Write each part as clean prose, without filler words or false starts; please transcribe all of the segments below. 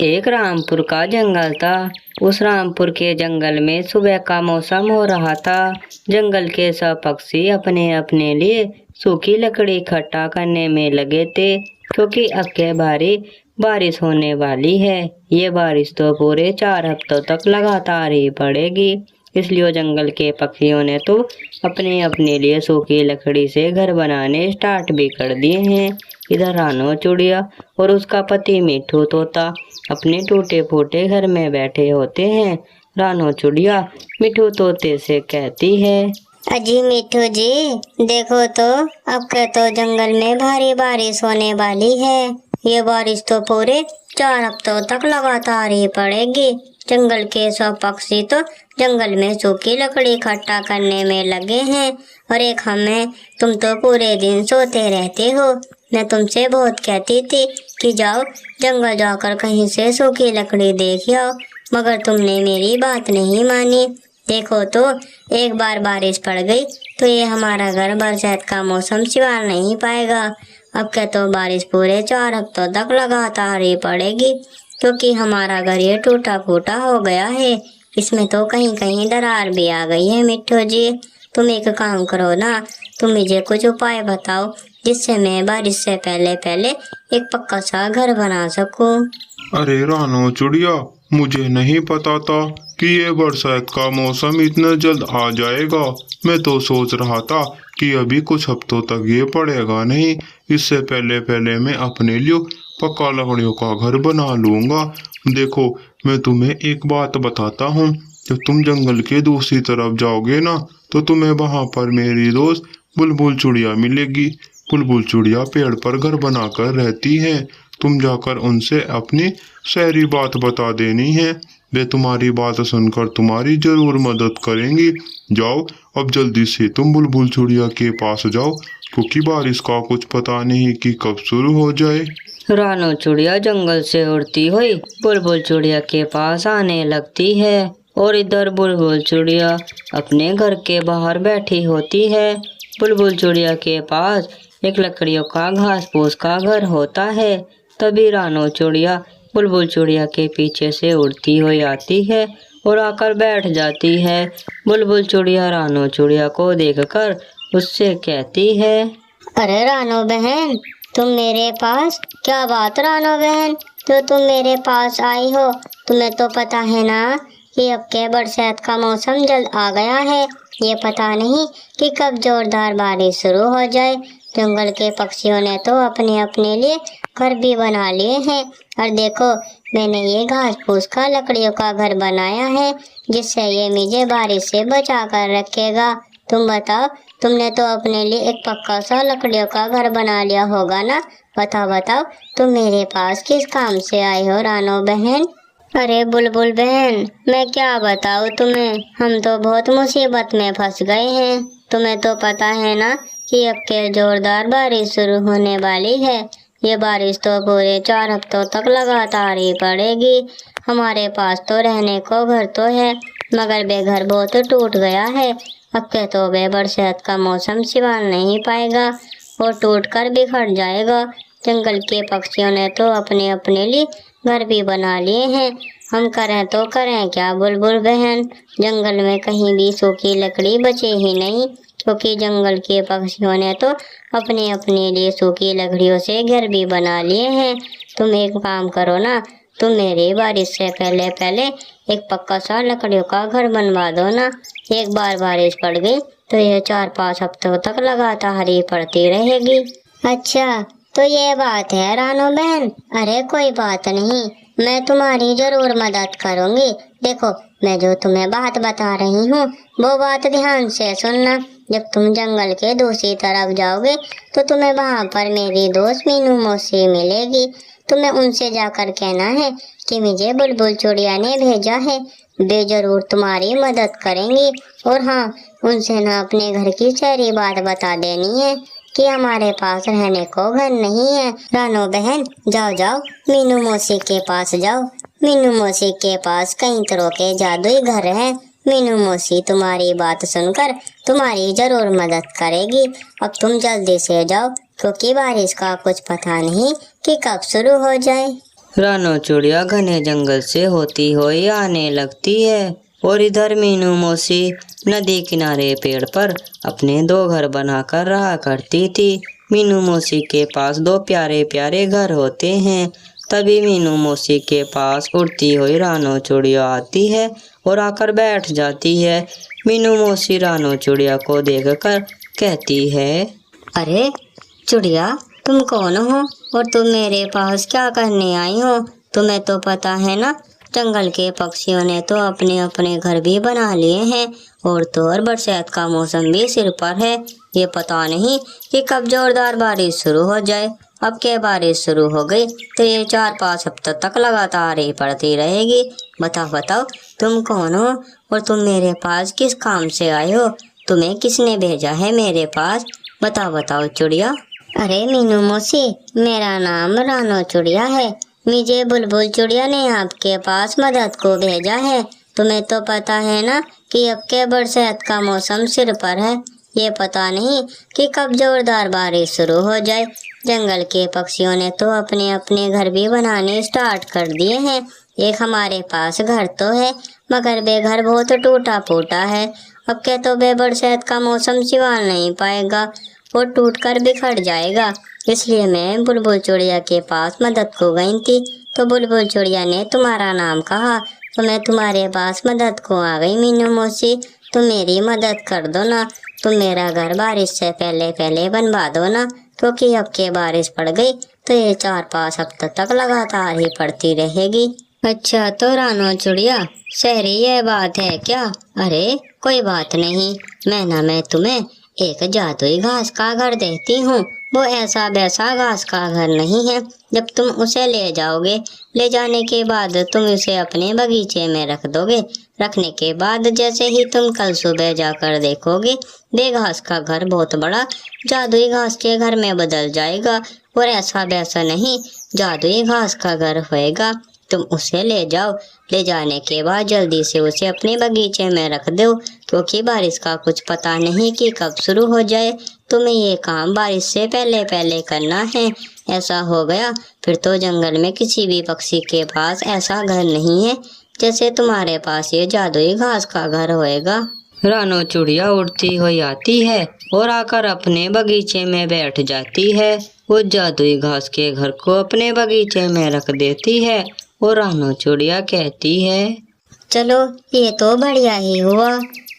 एक रामपुर का जंगल था। उस रामपुर के जंगल में सुबह का मौसम हो रहा था। जंगल के सब पक्षी अपने अपने लिए सूखी लकड़ी इकट्ठा करने में लगे थे, क्योंकि अब के बारी बारिश होने वाली है। ये बारिश तो पूरे 4 हफ्तों तक लगातार ही पड़ेगी। इसलिए जंगल के पक्षियों ने तो अपने अपने लिए सूखी लकड़ी से घर बनाने स्टार्ट भी कर दिए हैं। इधर रानो चिड़िया और उसका पति मिट्ठू तोता अपने टूटे फूटे घर में बैठे होते हैं। रानो चिड़िया मिट्ठू तोते से कहती है, अजी मिट्ठू जी, देखो तो अब के तो जंगल में भारी बारिश होने वाली है। ये बारिश तो पूरे 4 हफ्तों तक लगातार ही पड़ेगी। जंगल के सब पक्षी तो जंगल में सूखी लकड़ी इकट्ठा करने में लगे हैं और एक हमें तुम तो पूरे दिन सोते रहते हो। मैं तुमसे बहुत कहती थी कि जाओ जंगल जाकर कहीं से सूखी लकड़ी देख आओ, मगर तुमने मेरी बात नहीं मानी। देखो तो एक बार बारिश पड़ गई तो ये हमारा घर बरसात का मौसम संभाल नहीं पाएगा। अब क्या तो बारिश पूरे 4 हफ्तों तक लगातार ही पड़ेगी, क्योंकि हमारा घर ये टूटा फूटा हो गया है। इसमें तो कहीं कहीं दरार भी आ गई है। मिट्ठू जी, तुम एक काम करो ना, तुम मुझे कुछ उपाय बताओ जिससे मैं बारिश से पहले पहले एक पक्का सा घर बना सकूं। अरे रानो चिड़िया, मुझे नहीं पता था कि ये बरसात का मौसम इतना जल्द आ जाएगा। मैं तो सोच रहा था कि अभी कुछ हफ्तों तक ये पड़ेगा नहीं। इससे पहले पहले मैं अपने लिए पक्का लकड़ियों का घर बना लूंगा। देखो, मैं तुम्हें एक बात बताता हूँ। जब तुम जंगल के दूसरी तरफ जाओगे ना, तो तुम्हें वहां पर मेरी दोस्त बुलबुल चिड़िया मिलेगी। बुलबुल चिड़िया पेड़ पर घर बनाकर रहती है। तुम जाकर उनसे अपनी सारी बात बता देनी है। वे तुम्हारी बात सुनकर तुम्हारी जरूर मदद करेंगी। जाओ, अब जल्दी से तुम बुलबुल चिड़िया के पास जाओ, क्योंकि बारिश का कुछ पता नहीं कि कब शुरू हो जाए। रानो चिड़िया जंगल से उड़ती हुई बुलबुल चिड़िया के पास आने लगती है और इधर बुलबुल चिड़िया अपने घर के बाहर बैठी होती है। बुलबुल चिड़िया के पास एक लकड़ियों का घास फूस का घर होता है। तभी रानो चिड़िया बुलबुल चिड़िया के पीछे से उड़ती हुई आती है और आकर बैठ जाती है। बुलबुल चिड़िया रानो चिड़िया को देखकर उससे कहती है, अरे रानो बहन, तुम मेरे पास? क्या बात रानो बहन, तो तुम मेरे पास आई हो? तुम्हें तो पता है ना कि अब के बरसात का मौसम जल्द आ गया है। ये पता नहीं कि कब जोरदार बारिश शुरू हो जाए। जंगल के पक्षियों ने तो अपने अपने लिए घर भी बना लिए हैं। और देखो, मैंने ये घास फूस का लकड़ियों का घर बनाया है, जिससे ये मुझे बारिश से बचा कर रखेगा। तुम बताओ, तुमने तो अपने लिए एक पक्का सा लकड़ियों का घर बना लिया होगा ना? बताओ बताओ, तुम मेरे पास किस काम से आए हो रानो बहन? अरे बुलबुल बहन, मैं क्या बताऊँ तुम्हें, हम तो बहुत मुसीबत में फंस गए हैं। तुम्हें तो पता है ना कि अब के जोरदार बारिश शुरू होने वाली है। ये बारिश तो पूरे 4 हफ्तों तक लगातार ही पड़ेगी। हमारे पास तो रहने को घर तो है, मगर वे घर बहुत टूट गया है। अब के तो वे बरसात का मौसम संभाल नहीं पाएगा और टूट कर बिखर जाएगा। जंगल के पक्षियों ने तो अपने अपने लिए घर भी बना लिए हैं। हम करें तो करें क्या बुलबुल बहन? जंगल में कहीं भी सूखी लकड़ी बचे ही नहीं, क्योंकि जंगल के पक्षियों ने तो अपने अपने लिए सूखी लकड़ियों से घर भी बना लिए हैं। तुम एक काम करो ना, तुम मेरी बारिश से पहले पहले एक पक्का सा लकड़ियों का घर बनवा दो ना। एक बार बारिश पड़ गई तो ये 4-5 हफ्तों तक लगातार ही पड़ती रहेगी। अच्छा, तो ये बात है रानो बहन। अरे कोई बात नहीं, मैं तुम्हारी जरूर मदद करूंगी। देखो, मैं जो तुम्हें बात बता रही हूँ वो बात ध्यान से सुनना। जब तुम जंगल के दूसरी तरफ जाओगे तो तुम्हें वहाँ पर मेरी दोस्त मीनू मौसी मिलेगी। तुम्हें उनसे जाकर कहना है कि मुझे बुलबुल चिड़िया ने भेजा है। वे जरूर तुम्हारी मदद करेंगी। और हाँ, उनसे ना अपने घर की सारी बात बता देनी है कि हमारे पास रहने को घर नहीं है। रानो बहन, जाओ जाओ, मीनू मौसी के पास जाओ। मीनू मौसी के पास कई तरह के जादुई घर हैं। मीनू मौसी तुम्हारी बात सुनकर तुम्हारी जरूर मदद करेगी। अब तुम जल्दी से जाओ, क्योंकि बारिश का कुछ पता नहीं कि कब शुरू हो जाए। रानो चिड़िया घने जंगल से होती हुई आने लगती है और इधर मीनू मौसी नदी किनारे पेड़ पर अपने 2 घर बनाकर रहा करती थी। मीनू मौसी के पास 2 प्यारे प्यारे घर होते हैं। तभी मीनू मौसी के पास उड़ती हुई रानो चिड़िया आती है और आकर बैठ जाती है। मीनू मौसी रानो चिड़िया को देखकर कहती है, अरे चिड़िया, तुम कौन हो और तुम मेरे पास क्या करने आई हो? तुम्हें तो पता है ना, जंगल के पक्षियों ने तो अपने अपने घर भी बना लिए हैं और तो और बरसात का मौसम भी सिर पर है। ये पता नहीं कि कब जोरदार बारिश शुरू हो जाए। अब के बारिश शुरू हो गई तो ये 4-5 हफ्तों तक लगातार ही पड़ती रहेगी। बताओ तुम कौन हो और तुम मेरे पास किस काम से आए हो? तुम्हें किसने भेजा है मेरे पास? बताओ चिड़िया। अरे मीनू मौसी, मेरा नाम रानो चिड़िया है। मुझे बुलबुल चिड़िया ने आपके पास मदद को भेजा है। तुम्हें तो पता है ना कि अब के बरसात का मौसम सिर पर है। ये पता नहीं कि कब जोरदार बारिश शुरू हो जाए। जंगल के पक्षियों ने तो अपने अपने घर भी बनाने स्टार्ट कर दिए हैं। एक हमारे पास घर तो है, मगर वे घर बहुत टूटा फूटा है। अब के तो वे बरसात का मौसम संभाल नहीं पाएगा और टूटकर बिखर जाएगा। इसलिए मैं बुलबुल चिड़िया के पास मदद को गई थी, तो बुलबुल चिड़िया ने तुम्हारा नाम कहा तो मैं तुम्हारे पास मदद को आ गई। मीनू मौसी, तुम मेरी मदद कर दो ना। तुम मेरा घर बारिश से पहले पहले बनवा दो ना, क्योंकि अब के बारिश पड़ गई तो ये 4-5 हफ्तों तक लगातार ही पड़ती रहेगी। अच्छा तो रानो चिड़िया, शहरी ये बात है क्या? अरे कोई बात नहीं, मैं तुम्हें एक जादुई घास का घर देती हूँ। वो ऐसा वैसा घास का घर नहीं है। जब तुम उसे ले जाओगे, ले जाने के बाद तुम उसे अपने बगीचे में रख दोगे। रखने के बाद जैसे ही तुम कल सुबह जाकर देखोगे, वे घास का घर बहुत बड़ा जादुई घास के घर में बदल जाएगा। और ऐसा वैसा नहीं, जादुई घास का घर होएगा। तुम उसे ले जाओ। ले जाने के बाद जल्दी से उसे अपने बगीचे में रख दो, क्योंकि बारिश का कुछ पता नहीं कि कब शुरू हो जाए। तुम्हें ये काम बारिश से पहले पहले करना है। ऐसा हो गया फिर तो जंगल में किसी भी पक्षी के पास ऐसा घर नहीं है जैसे तुम्हारे पास ये जादुई घास का घर होएगा। रानो चिड़िया उड़ती हुई आती है और आकर अपने बगीचे में बैठ जाती है। वो जादुई घास के घर को अपने बगीचे में रख देती है और रानो चिड़िया कहती है, चलो ये तो बढ़िया ही हुआ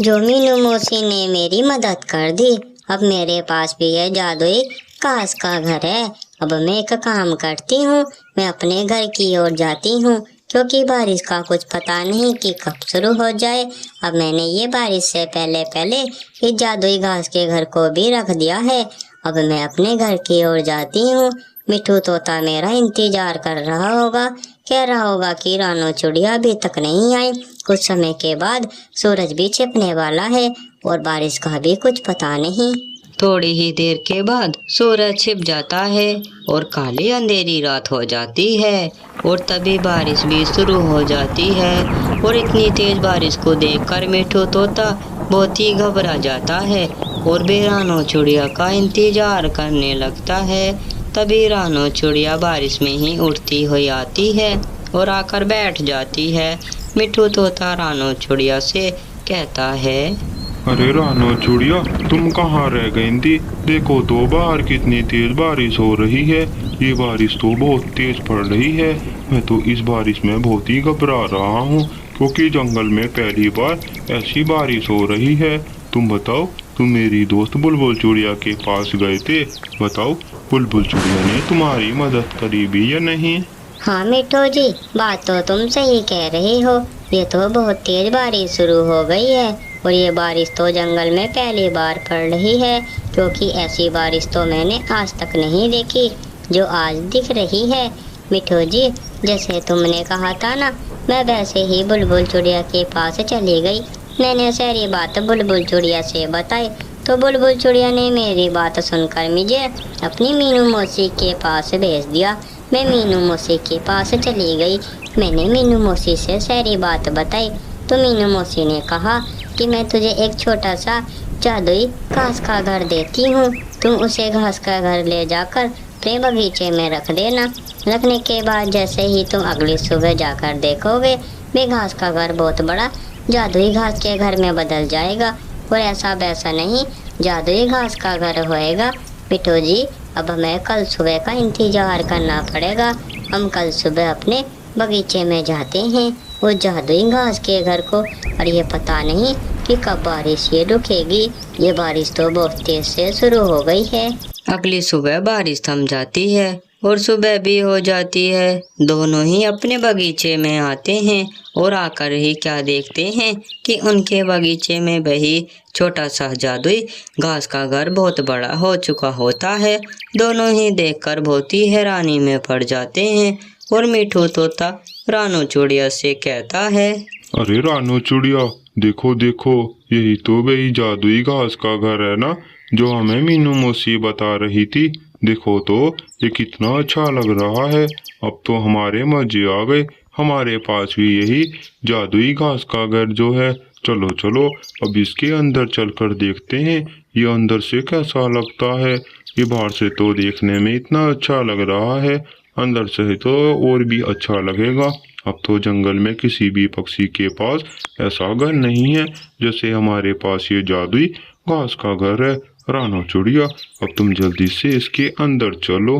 जो मीनू मौसी ने मेरी मदद कर दी। अब मेरे पास भी ये जादुई घास का घर है। अब मैं एक काम करती हूँ, मैं अपने घर की ओर जाती हूँ, क्योंकि बारिश का कुछ पता नहीं कि कब शुरू हो जाए। अब मैंने ये बारिश से पहले पहले इस जादुई घास के घर को भी रख दिया है। अब मैं अपने घर की ओर जाती हूँ। मिठू तोता मेरा इंतजार कर रहा होगा, कह रहा होगा कि रानो चिड़िया अभी तक नहीं आई। कुछ समय के बाद सूरज भी छिपने वाला है और बारिश का भी कुछ पता नहीं। थोड़ी ही देर के बाद सूरज छिप जाता है और काली अंधेरी रात हो जाती है और तभी बारिश भी शुरू हो जाती है। और इतनी तेज बारिश को देखकर मिठू तोता बहुत ही घबरा जाता है और वे रानो चिड़िया का इंतजार करने लगता है। तभी रानो चिड़िया बारिश में ही उड़ती हुई आती है और आकर बैठ जाती है। मिठू तोता रानो चिड़िया से कहता है, अरे रानो चिड़िया, तुम कहाँ रह गई थी? देखो तो बाहर कितनी तेज बारिश हो रही है। ये बारिश तो बहुत तेज पड़ रही है। मैं तो इस बारिश में बहुत ही घबरा रहा हूँ, क्योंकि जंगल में पहली बार ऐसी बारिश हो रही है। तुम बताओ, तुम मेरी दोस्त बुलबुल चिड़िया के पास गए थे। बताओ, बुलबुल चिड़िया ने तुम्हारी मदद करी भी या नहीं? हाँ मिठू जी, बात तो तुम सही कह रही हो। ये तो बहुत तेज बारिश शुरू हो गई है और ये बारिश तो जंगल में पहली बार पड़ रही है, क्योंकि ऐसी बारिश तो मैंने आज तक नहीं देखी जो आज दिख रही है। मिठू जी, जैसे तुमने कहा था ना, मैं वैसे ही बुलबुल चिड़िया के पास चली गई। मैंने सारी बात बुलबुल चिड़िया से बताई, तो बुलबुल चिड़िया ने मेरी बात सुनकर मुझे अपनी मीनू मौसी के पास भेज दिया। मैं मीनू मौसी के पास चली गई। मैंने मीनू मौसी से सारी बात बताई, तो मीनू मौसी ने कहा कि मैं तुझे एक छोटा सा जादुई घास का घर देती हूँ। तुम उसे घास का घर ले जाकर अपने बगीचे में रख देना। रखने के बाद जैसे ही तुम अगली सुबह जाकर देखोगे वे घास का घर बहुत बड़ा जादुई घास के घर में बदल जाएगा। और ऐसा वैसा नहीं, जादुई घास का घर होएगा। मिठू जी, अब हमें कल सुबह का इंतजार करना पड़ेगा। हम कल सुबह अपने बगीचे में जाते हैं वो जादुई घास के घर को। और ये पता नहीं कि कब बारिश ये रुकेगी। ये बारिश तो बहुत तेज से शुरू हो गई है। अगली सुबह बारिश थम जाती है और सुबह भी हो जाती है। दोनों ही अपने बगीचे में आते हैं और आकर ही क्या देखते हैं कि उनके बगीचे में वही छोटा सा जादुई घास का घर बहुत बड़ा हो चुका होता है। दोनों ही देखकर बहुत ही हैरानी में पड़ जाते हैं और मिठू तोता रानू चूड़िया से कहता है, अरे रानू चुड़िया, देखो देखो, यही तो वही जादुई घास का घर है ना जो हमें मीनू मौसी बता रही थी। देखो तो ये कितना अच्छा लग रहा है। अब तो हमारे मजे आ गए। हमारे पास भी यही जादुई घास का घर जो है। चलो चलो अब इसके अंदर चलकर देखते हैं ये अंदर से कैसा लगता है। ये बाहर से तो देखने में इतना अच्छा लग रहा है, अंदर से तो और भी अच्छा लगेगा। अब तो जंगल में किसी भी पक्षी के पास ऐसा घर नहीं है जैसे हमारे पास ये जादुई घास का घर है। रानू चुड़िया, अब तुम जल्दी से इसके अंदर चलो।